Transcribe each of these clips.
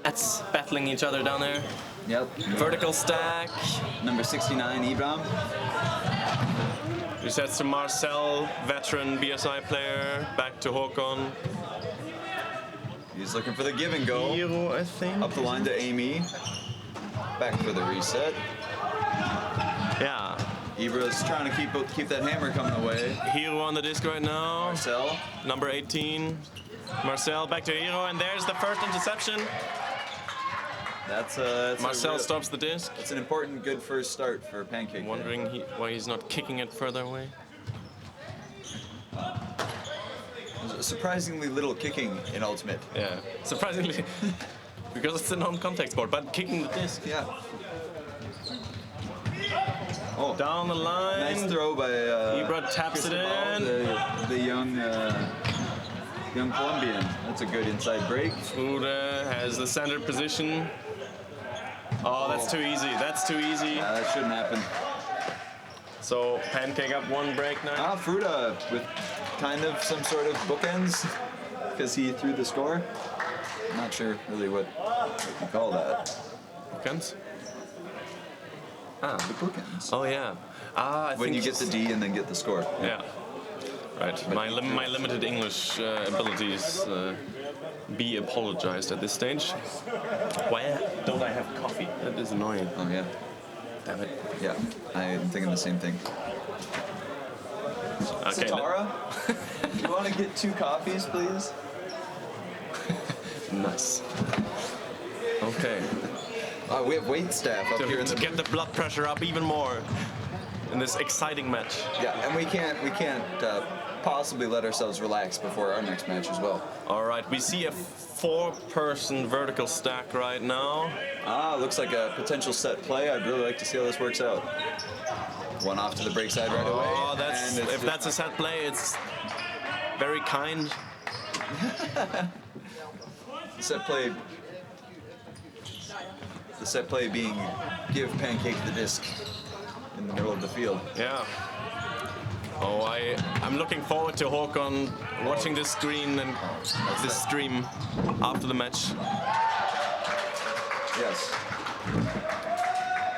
Ats battling each other down there. Yep. Vertical stack. Number 69, Ibram. Resets to Marcel, veteran BSI player. Back to Håkon. He's looking for the give and go. Hero, I think. Up the line to Amy. Back for the reset. Yeah. Ibra's trying to keep that hammer coming away. Hero on the disc right now. Marcel. Number 18. Marcel back to Hero, and there's the first interception. That's Marcel stops the disc. It's an important, good first start for Pancake. Wondering why he's not kicking it further away. Surprisingly little kicking in Ultimate. Yeah, surprisingly, because it's a non-contact sport, but kicking the disc. Yeah. Oh, down the line. Nice throw by Ibra taps it in. The young Colombian. That's a good inside break. Fuda has the centered position. Oh, that's too easy. That's too easy. That shouldn't happen. So Pancake up one break now. Fuda with kind of some sort of bookends because he threw the score. I'm not sure really what you call that. Bookends? The bookends. Oh yeah. I when think you get the D and then get the score. Yeah. Right. My limited English abilities be apologized at this stage. Why don't I have coffee? That is annoying. Oh yeah. Damn it. Yeah, I'm thinking the same thing. Okay. Satara, you want to get 2 coffees, please? Nice. Okay. We have wait staff up here to get the blood pressure up even more in this exciting match. Yeah, and we can't possibly let ourselves relax before our next match as well. All right, we see a 4-person vertical stack right now. Looks like a potential set play. I'd really like to see how this works out. One off to the break side right away. Oh, if that's a set play, it's very kind. The set play being give Pancake the disc in the middle of the field. Yeah. Oh, I'm looking forward to Håkon watching this screen and this stream after the match. Yes.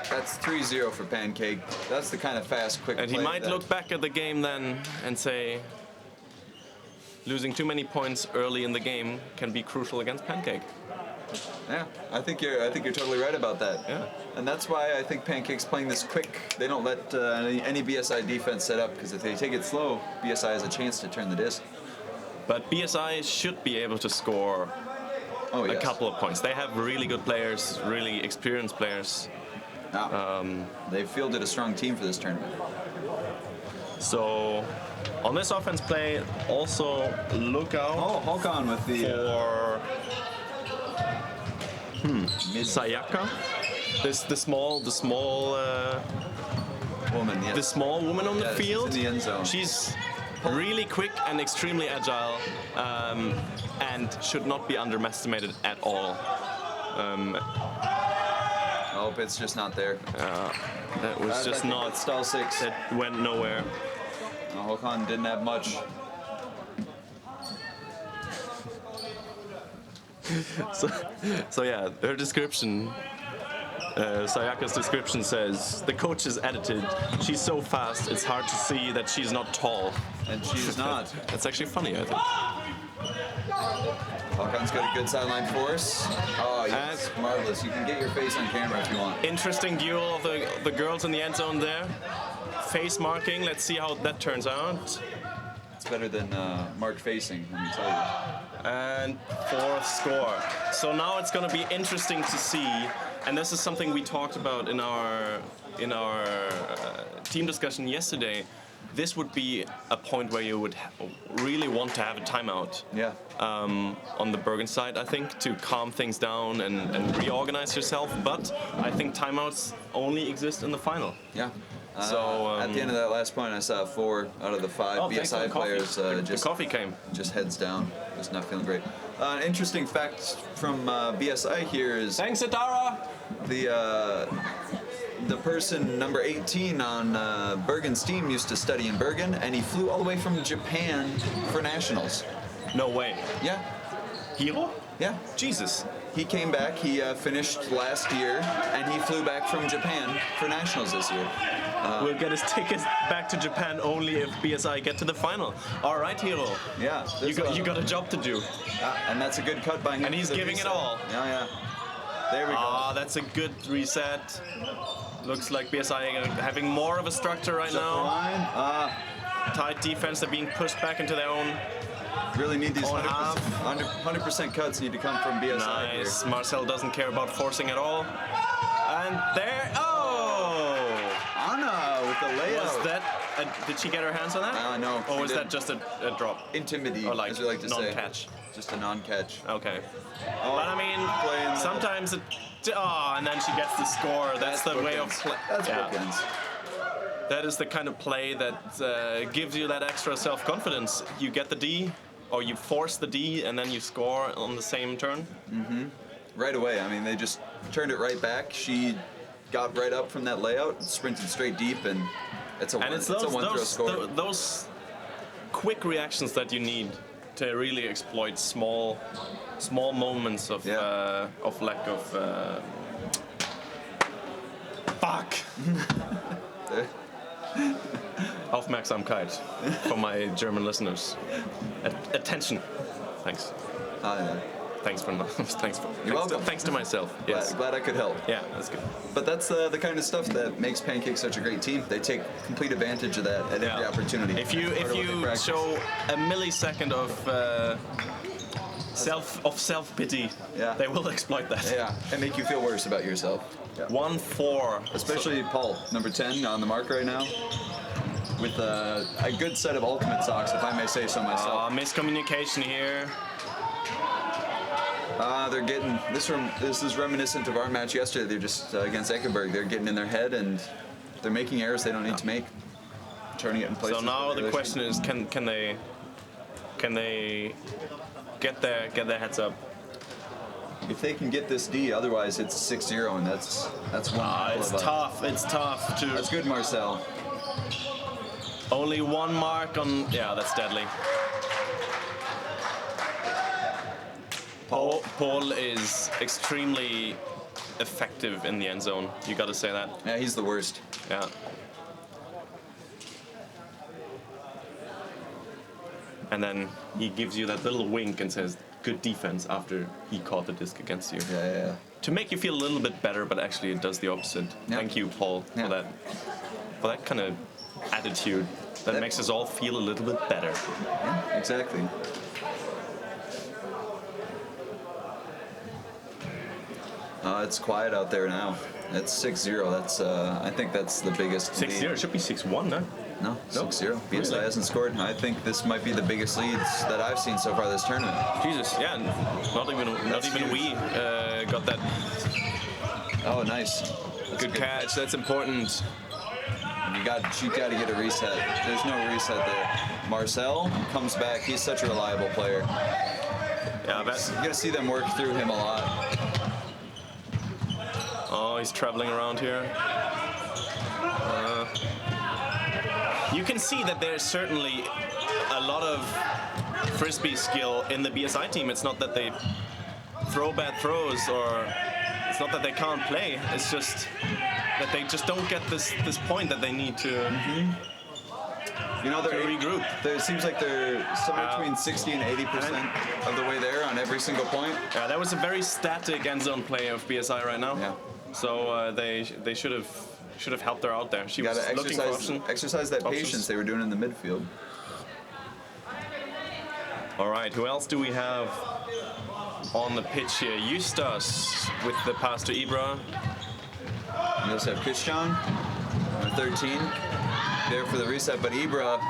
That's 3-0 for Pancake. That's the kind of fast, quick and play. And he might look back at the game then and say, losing too many points early in the game can be crucial against Pancake. Yeah, I think you're totally right about that. Yeah. And that's why I think Pancake's playing this quick. They don't let any BSI defense set up, because if they take it slow, BSI has a chance to turn the disc. But BSI should be able to score a couple of points. They have really good players, really experienced players. They've fielded a strong team for this tournament. So on this offense play, also look out. Oh, Håkon with the for Sayaka. The small woman. Yes. The small woman on the field. She's in the end zone. She's really quick and extremely agile, and should not be underestimated at all. I hope it's just not there. That was just not. Stall 6. That went nowhere. Håkon didn't have much. So yeah, her description, Sayaka's description says, the coach is edited. She's so fast, it's hard to see that she's not tall. And she's not. That's actually funny, I think. Håkon's got a good sideline force. Oh, yes, marvelous. You can get your face on camera if you want. Interesting duel of the girls in the end zone there. Face marking, let's see how that turns out. It's better than mark facing, let me tell you. And 4th score. So now it's going to be interesting to see, and this is something we talked about in our team discussion yesterday. This would be a point where you would really want to have a timeout. Yeah. On the Bergen side, I think, to calm things down and reorganize yourself. But I think timeouts only exist in the final. Yeah. So at the end of that last point, I saw 4 out of the 5 BSI players the coffee came. Just heads down, just not feeling great. An interesting fact from BSI here is thanks, Satara. The person number 18 on Bergen's team used to study in Bergen, and he flew all the way from Japan for nationals. No way. Yeah. Hero? Yeah. Jesus. He came back. He finished last year, and he flew back from Japan for nationals this year. We'll get his tickets back to Japan only if BSI get to the final. All right, Hiro. Yeah. You got a job to do. And that's a good cut by him. And he's giving it all. Yeah. There we go. Ah, that's a good reset. Looks like BSI are having more of a structure right now. Tight defense. They're being pushed back into their own. Really need these own 100% cuts need to come from BSI. Nice. Here. Marcel doesn't care about forcing at all. And there. Oh! Anna with the layout. Was that? Did she get her hands on that? No. Or was that just a drop? Intimidate, or like as we like to say. Non-catch. Just a non-catch. Okay. But I mean, sometimes it. Oh, and then she gets the score. That's the way of play. That's bookends. That is the kind of play that gives you that extra self-confidence. You get the D, or you force the D, and then you score on the same turn. Mm-hmm. Right away. I mean, they just turned it right back. She got right up from that layout, sprinted straight deep, and it's a one-throw score. Those quick reactions that you need to really exploit small moments of lack of. Fuck. Aufmerksamkeit for my German listeners. Attention. Thanks. Yeah. You're welcome. Thanks to myself. Yes. Glad I could help. Yeah, that's good. But that's the kind of stuff that makes Pancake such a great team. They take complete advantage of that at every opportunity. If you show a millisecond of self-pity, they will exploit that. Yeah, and make you feel worse about yourself. Yeah. 1-4. Especially Paul, number 10 on the mark right now, with a good set of ultimate socks, if I may say so myself. Miscommunication here. They're getting this is reminiscent of our match yesterday. They're just against Eckenberg. They're getting in their head and they're making errors they don't need to make. Turning it in place. So now the question is, can they get their heads up? If they can get this D, otherwise it's 6-0, and that's one. It's tough. It's tough to. That's good, Marcel. Only one mark on. Yeah, that's deadly. Paul is extremely effective in the end zone. You got to say that. Yeah, he's the worst. Yeah. And then he gives you that little wink and says, "Good defense," after he caught the disc against you. Yeah. To make you feel a little bit better, but actually it does the opposite. Yeah. Thank you, Paul, for that kind of attitude that makes us all feel a little bit better. Yeah, exactly. It's quiet out there now. It's 6-0. That's I think that's the biggest 6-0. lead. It should be 6-1, no? No, 6-0. BSI really? hasn't scored. I think this might be the biggest leads that I've seen so far this tournament. Jesus, yeah. Not even we got that. Oh, nice. Good catch. That's important. You got to get a reset. There's no reset there. Marcel comes back. He's such a reliable player. Yeah, you're gonna see them work through him a lot. Oh, he's traveling around here. You can see that there's certainly a lot of frisbee skill in the BSI team. It's not that they throw bad throws, or it's not that they can't play. It's just that they just don't get this point that they need to. Mm-hmm. You know, they're regroup. It seems like they're somewhere between 60 and 80% of the way there on every single point. Yeah, that was a very static end zone play of BSI right now. Yeah. So they should have helped her out there. She was looking for exercise that patience they were doing in the midfield. All right, who else do we have on the pitch here? Eustace with the pass to Ibra. We also have Christian, number 13, there for the reset, but Ibra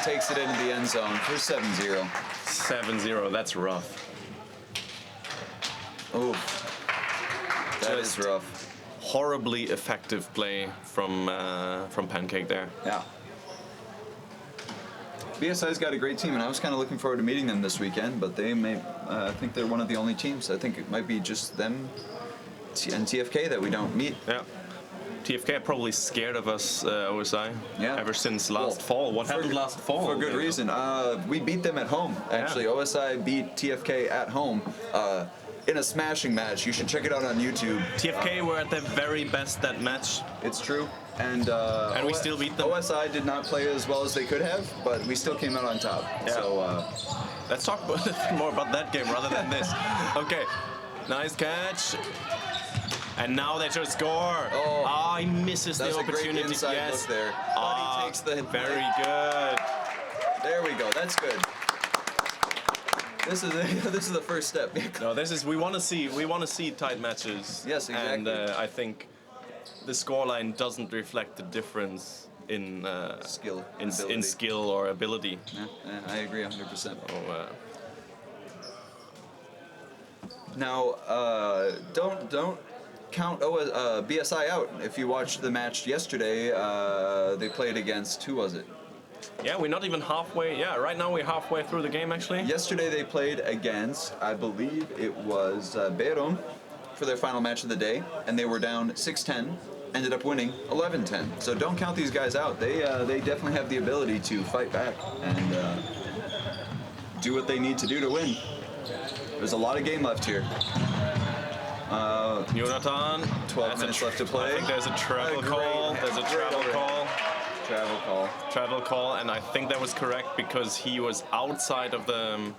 takes it into the end zone for 7-0. 7-0, that's rough. Oh, that is rough. Horribly effective play from Pancake there. Yeah. BSI's got a great team, and I was kind of looking forward to meeting them this weekend, but they may, I think they're one of the only teams. I think it might be just them and TFK that we don't meet. Yeah. TFK are probably scared of us, OSI, ever since last fall. What happened last fall? For good reason. We beat them at home, actually. Yeah. OSI beat TFK at home in a smashing match. You should check it out on YouTube. TFK were at their very best that match. It's true. And we still beat them. OSI did not play as well as they could have, but we still came out on top. Yeah. So let's talk more about that game rather than this. Okay, nice catch. And now they just score. Oh, he misses the opportunity. That's a great inside look there. But he takes the very good. There we go. That's good. This is the first step. No, we want to see tight matches. Yes, exactly. And I think the scoreline doesn't reflect the difference in skill, in skill or ability. Yeah, I agree 100%. Now, don't count BSI out. If you watched the match yesterday, they played against, who was it? Yeah, we're not even halfway. Yeah, right now we're halfway through the game, actually. Yesterday they played against, I believe it was Bergen for their final match of the day, and they were down 6-10, ended up winning 11-10. So don't count these guys out. They definitely have the ability to fight back and do what they need to do to win. There's a lot of game left here. Jonathan, 12 minutes left to play. I think there's a travel call. There's a travel call. Travel call, and I think that was correct because he was outside of the.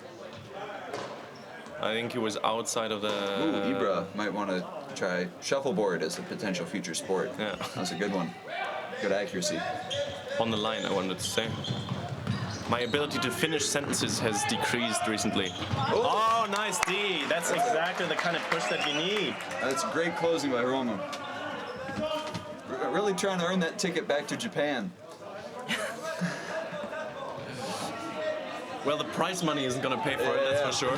I think he was outside of the. Ooh, Ibra might want to try shuffleboard as a potential future sport. Yeah, that's a good one. Good accuracy. On the line, I wanted to say. My ability to finish sentences has decreased recently. Oh, nice D. That's exactly the kind of push that you need. That's great closing by Roman. Really trying to earn that ticket back to Japan. Well, the prize money isn't going to pay for it, that's for sure.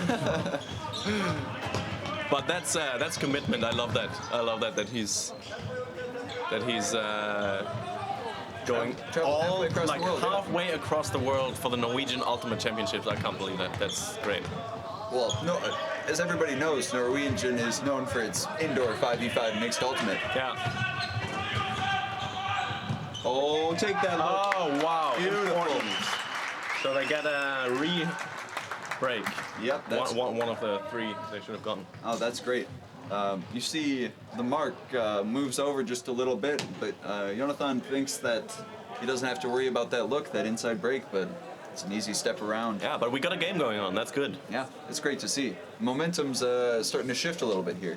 But that's commitment. I love that. I love that he's going halfway across the world for the Norwegian Ultimate Championships. I can't believe that. That's great. Well, no, as everybody knows, Norwegian is known for its indoor 5v5 mixed ultimate. Yeah. Oh, take that look. Oh, wow. Beautiful. Important. So they get a re-break. Yep. That's one of the three they should have gotten. Oh, that's great. You see the mark moves over just a little bit, but Jonathan thinks that he doesn't have to worry about that look, that inside break, but it's an easy step around. Yeah, but we got a game going on. That's good. Yeah, it's great to see. Momentum's starting to shift a little bit here.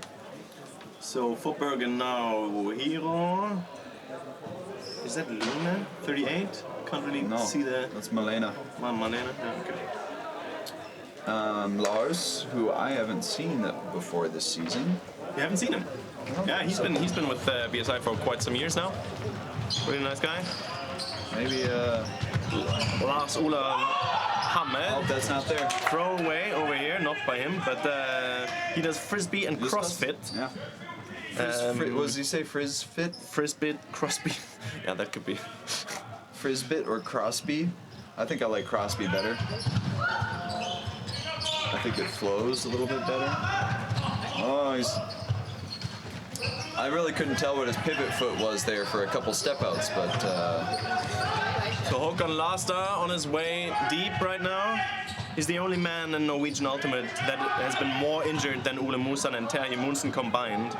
So for Bergen now, Hero. Is that Luna? 38? Can't really see that. That's Malena. Malena? Yeah, okay. Lars, who I haven't seen before this season. You haven't seen him? Yeah, he's been with BSI for quite some years now. Really nice guy. Maybe Lars Ola Hammer. Oh, that's not there. Throw away over here, not by him, but he does frisbee and CrossFit. Yeah. What does he say? Frisbit? Frisbit, crossbit. Yeah, that could be. Frisbit or crossbee? I think I like crossbee better. I think it flows a little bit better. Oh, I really couldn't tell what his pivot foot was there for a couple step outs, but. So Håkon Lasta on his way deep right now. He's the only man in Norwegian Ultimate that has been more injured than Ole Musan and Terje Monsen combined.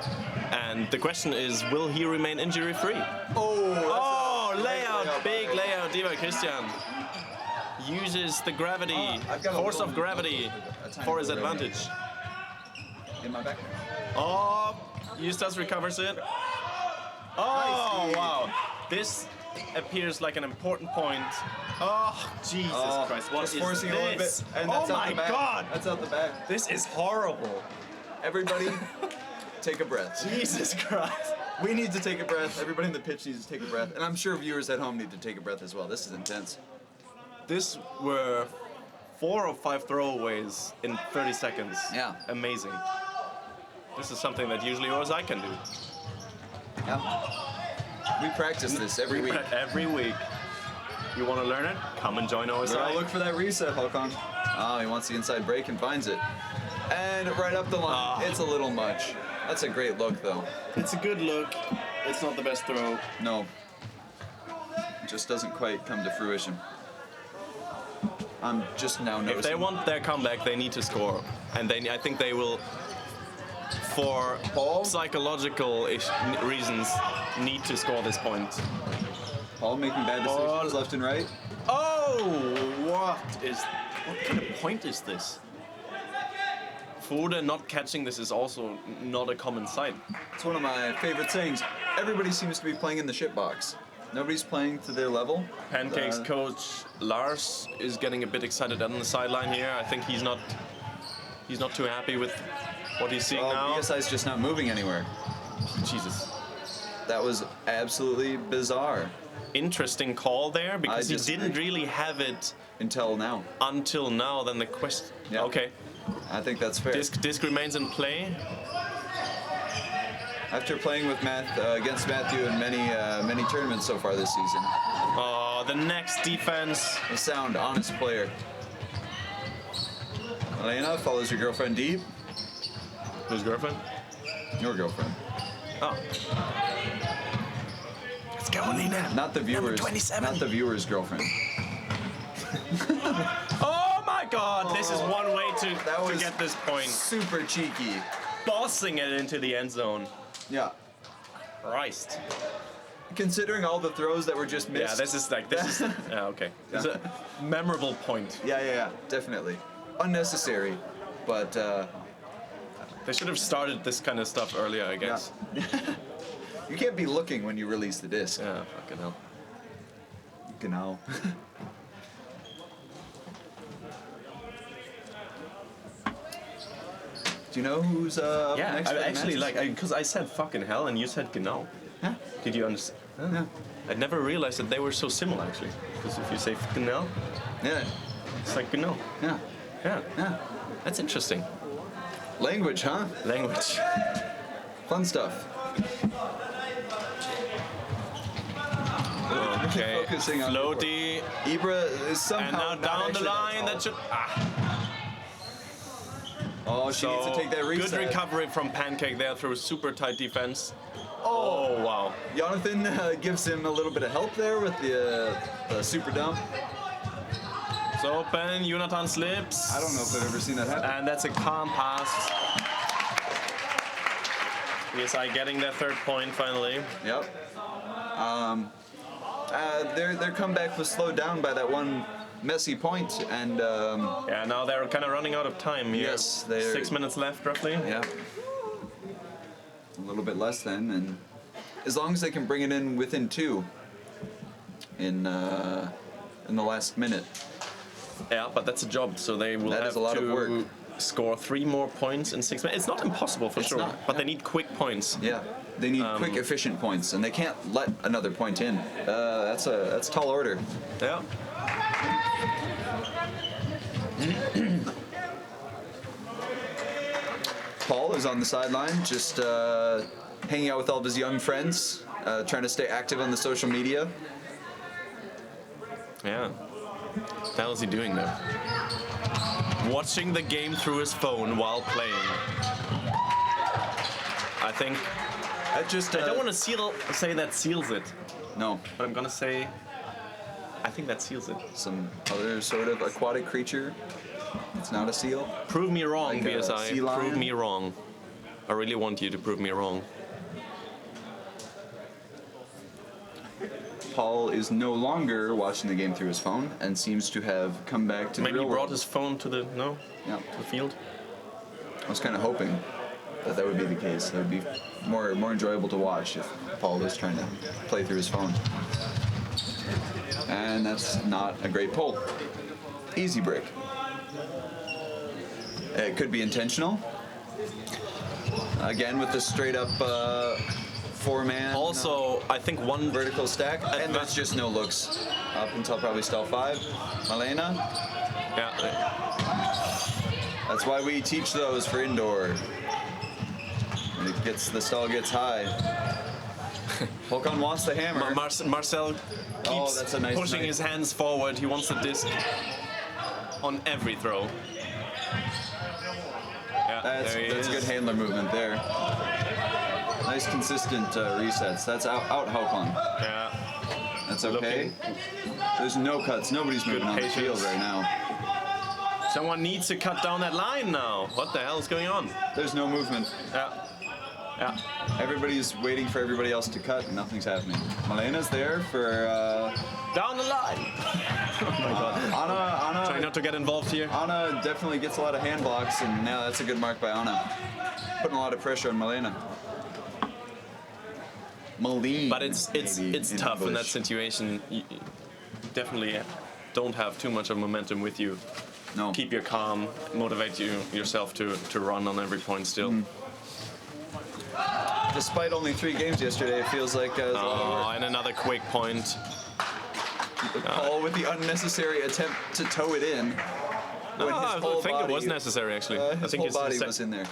And the question is, will he remain injury-free? Oh, layout, big layout, Diva Christian. Uses the gravity, force of gravity for his advantage. In my back. Oh, Eustace recovers it. Oh, nice. Wow. This appears like an important point. Oh, Jesus Christ, what is forcing this? A little bit, and that's out the back. God. That's out the back. This is horrible. Everybody, take a breath. Jesus Christ. We need to take a breath. Everybody in the pitch needs to take a breath. And I'm sure viewers at home need to take a breath as well. This is intense. This were 4 or 5 throwaways in 30 seconds. Yeah. Amazing. This is something that usually OSI can do. Yeah. We practice this every week. Every week. You want to learn it? Come and join OSI. We're gonna look for that reset, Håkon. Oh, he wants the inside break and finds it. And right up the line. It's a little much. That's a great look, though. It's a good look. it's not the best throw. No. It just doesn't quite come to fruition. I'm just now noticing. If they want their comeback, they need to score. And I think they will, for psychological reasons, need to score this point. Paul making bad decisions left and right. Oh, what kind of point is this? Frode not catching this is also not a common sight. It's one of my favorite sayings. Everybody seems to be playing in the shit box. Nobody's playing to their level. Pancake's coach Lars is getting a bit excited on the sideline here. I think he's not too happy with what he's seeing now. BSI's just not moving anywhere. Jesus. That was absolutely bizarre. Interesting call there, because he didn't really have it until now. Then the question. Yeah. Okay. I think that's fair. Disc remains in play. After playing with against Matthew in many tournaments so far this season. Oh, the next defense. A sound, honest player. Elena follows your girlfriend deep. Whose girlfriend? Your girlfriend. Oh. Let's go, Elena. Not the viewers. Not the viewer's girlfriend. Oh my God! This is one way to get this point. Super cheeky. Bossing it into the end zone. Yeah. Christ. Considering all the throws that were just missed. Yeah, this is yeah, okay. It's a memorable point. Yeah, definitely. Unnecessary, but they should have started this kind of stuff earlier, I guess. Yeah. You can't be looking when you release the disc. Yeah, fucking hell. Genau. Do you know who's up next? Yeah, actually, because I said fucking hell and you said genau. Huh? Did you understand? Yeah. I never realized that they were so similar, actually. Because if you say fucking hell, it's like genau. Yeah. Yeah. That's interesting. Language, huh? Language. Fun stuff. Okay. Focusing on Floaty. Ibra is somehow. And now down the line, that should. Oh, she needs to take that reset. Good recovery from Pancake there through super tight defense. Oh wow. Jonathan gives him a little bit of help there with the super dump. It's open, Jonathan slips. I don't know if I've ever seen that happen. And that's a calm pass. BSI getting their third point finally. Yep. Their comeback was slowed down by that one messy point, and yeah, now they're kind of running out of time here. Yes, 6 minutes left roughly. Yeah. A little bit less then, and as long as they can bring it in within 2 in the last minute. Yeah, but that's a job, so they will have to score 3 more points in 6 minutes. It's not impossible for sure, but they need quick points. Yeah, they need quick, efficient points, and they can't let another point in. That's a tall order. Yeah. Paul is on the sideline, just hanging out with all of his young friends, trying to stay active on the social media. Yeah. What the hell is he doing there? Watching the game through his phone while playing. I think. I don't want to say that seals it. No. But I'm gonna say. I think that seals it. Some other sort of aquatic creature. It's not a seal. Prove me wrong, like BSI. Prove me wrong. I really want you to prove me wrong. Paul is no longer watching the game through his phone and seems to have come back to the real Maybe he brought world. his phone to the to the field. I was kind of hoping that would be the case. That would be more enjoyable to watch if Paul was trying to play through his phone. And that's not a great pull. Easy break. It could be intentional. Again with the straight up 4-man. Also, I think one vertical stack, and there's just no looks up until probably stall 5. Malena. Yeah. That's why we teach those for indoor. When the stall gets high. Volkan wants the hammer. Marcel keeps that's a nice pushing his hands forward. He wants the disc on every throw. Yeah, that's good handler movement there. Nice consistent resets. That's out Haukon. Yeah. That's okay. There's no cuts. Nobody's moving on the field right now. Someone needs to cut down that line now. What the hell is going on? There's no movement. Yeah. Yeah. Everybody's waiting for everybody else to cut, and nothing's happening. Malena's there for... Down the line! Oh my god. Anna... Try not to get involved here. Anna definitely gets a lot of hand blocks, and now that's a good mark by Anna. Putting a lot of pressure on Malena. Malene. But it's tough in that situation. You definitely don't have too much of momentum with you. No. Keep your calm, motivate yourself to run on every point still. Despite only 3 games yesterday, it feels like a lot of work. And another quick point. Paul with the unnecessary attempt to toe it in. No, I think it was necessary actually. I His think whole body was in there.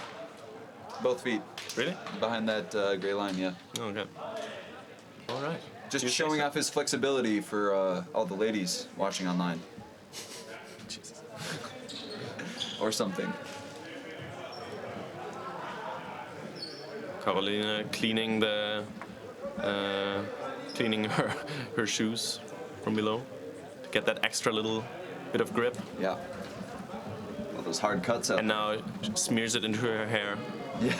Both feet. Really? Behind that gray line, yeah. Okay. All right. Just showing off his flexibility for all the ladies watching online. Jesus. Or something. Carolina cleaning her shoes from below to get that extra little bit of grip. Yeah. All those hard cuts out. And now smears it into her hair. Yeah.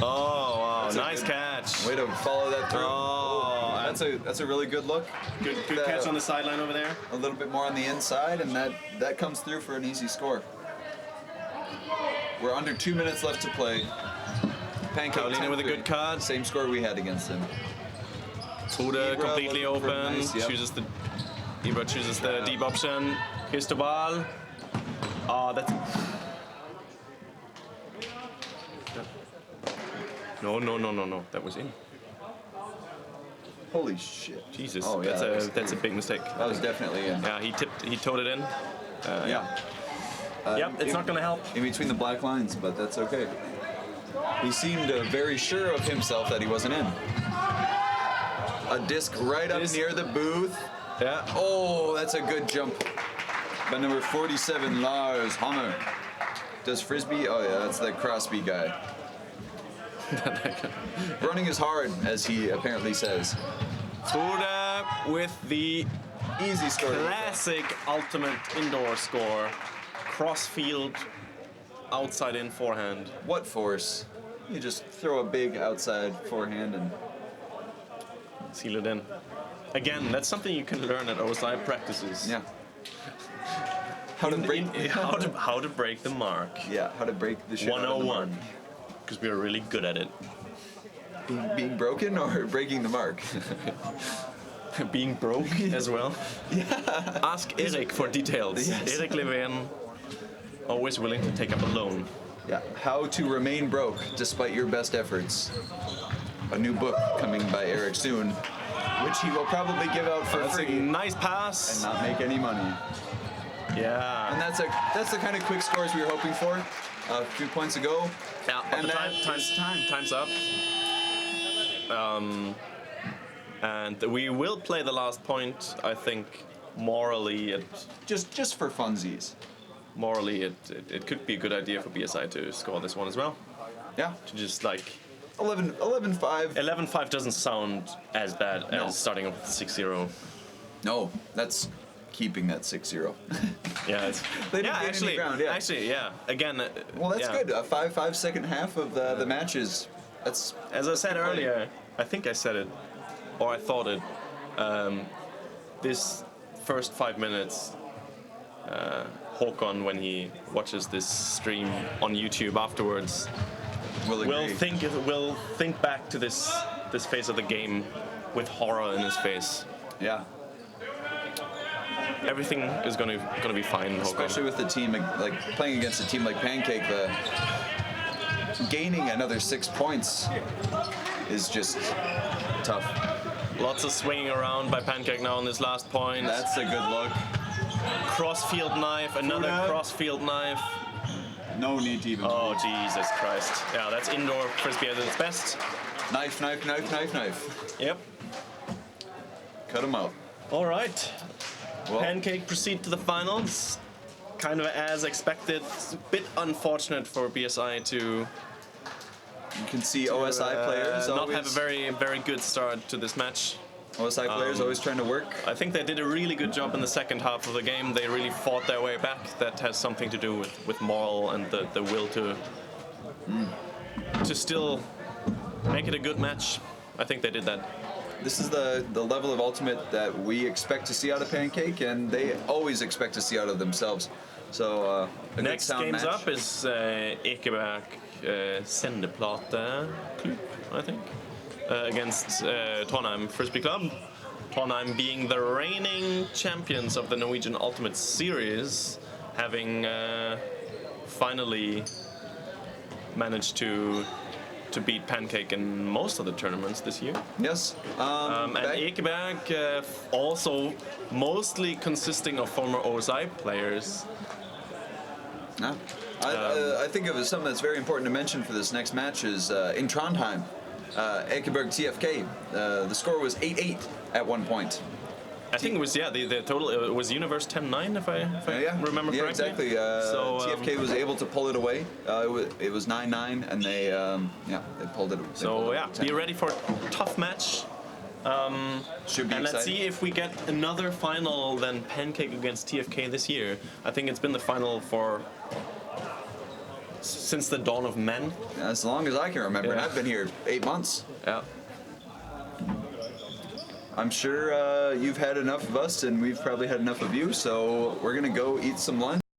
Oh wow! Nice catch. Way to follow that through. Oh, that's a really good look. Good catch on the sideline over there. A little bit more on the inside, and that comes through for an easy score. We're under 2 minutes left to play. Pancake Carolina with a good cut. Same score we had against them. Buda completely open. Nice, yep. Ibra chooses the deep option. Cristobal. Oh, that's. No. That was in. Holy shit. Jesus. Oh, yeah, that's a big mistake. That was definitely in. Yeah, he towed it in. Yeah. Yep, it's not going to help. In between the black lines, but that's okay. He seemed very sure of himself that he wasn't in. A disc right up near the booth. Yeah. Oh, that's a good jump. By number 47, Lars Hammer. Does Frisbee? Oh yeah, that's the Crosby guy. Running is hard, as he apparently says. Buda with the easy score. Classic ultimate indoor score. Crossfield, outside in forehand. What force? You just throw a big outside forehand and seal it in. Again, that's something you can learn at OSI practices. Yeah. How to break the mark. Yeah, how to break the shit 101. Because we are really good at it. Being broken or breaking the mark? Being broke as well. Yeah. Ask Erik for details. Yes. Erik Levin, always willing to take up a loan. Yeah. How to remain broke despite your best efforts. A new book coming by Erik soon, which he will probably give out for free. That's a nice pass. And not make any money. Yeah. And that's the kind of quick scores we were hoping for a few points ago. Yeah, and time's up. And we will play the last point, I think, morally. Just for funsies. Morally, it could be a good idea for BSI to score this one as well. Yeah. To just like... 11-5. 11-5 doesn't sound as bad as starting off with 6-0. No, that's keeping that 6-0. Yeah, actually, again. Well, that's good. A 5 second half of the matches. That's as I said earlier. I think I said it, or I thought it. This first 5 minutes, Håkon, when he watches this stream on YouTube afterwards, will think back to this phase of the game with horror in his face. Yeah. Everything is gonna be fine. Especially with the team, like playing against a team like Pancake, gaining another 6 points is just tough. Lots of swinging around by Pancake now on this last point. That's a good look. Crossfield knife, another crossfield knife. No need to even. Oh, Jesus Christ. Yeah, that's indoor frisbee at its best. Knife. Yep. Cut him out. All right. Well, Pancake proceed to the finals. Kind of as expected. It's a bit unfortunate for BSI to you can see OSI players not always, have a very good start to this match. OSI players always trying to work. I think they did a really good job in the second half of the game. They really fought their way back. That has something to do with moral and the will to still make it a good match. I think they did that. This is the level of ultimate that we expect to see out of Pancake, and they always expect to see out of themselves. So a Next good sound games match. up is Ekeberg Sendeplate Club, I think, against Trondheim Frisbee Club. Trondheim being the reigning champions of the Norwegian Ultimate Series, having finally managed to beat Pancake in most of the tournaments this year. Yes. And Ekeberg also mostly consisting of former OSI players. Yeah. I think it was something that's very important to mention for this next match is in Trondheim, Ekeberg TFK, the score was 8-8 at one point. I think it was, the total, it was Universe 10-9 if I remember correctly. Yeah, exactly. So, TFK was able to pull it away. It was 9-9 and they pulled it. Be ready for a tough match. Should be and let's exciting. see if we get another final than Pancake against TFK this year. I think it's been the final since the dawn of men. As long as I can remember. Yeah. I've been here 8 months. Yeah. I'm sure you've had enough of us and we've probably had enough of you, so we're gonna go eat some lunch.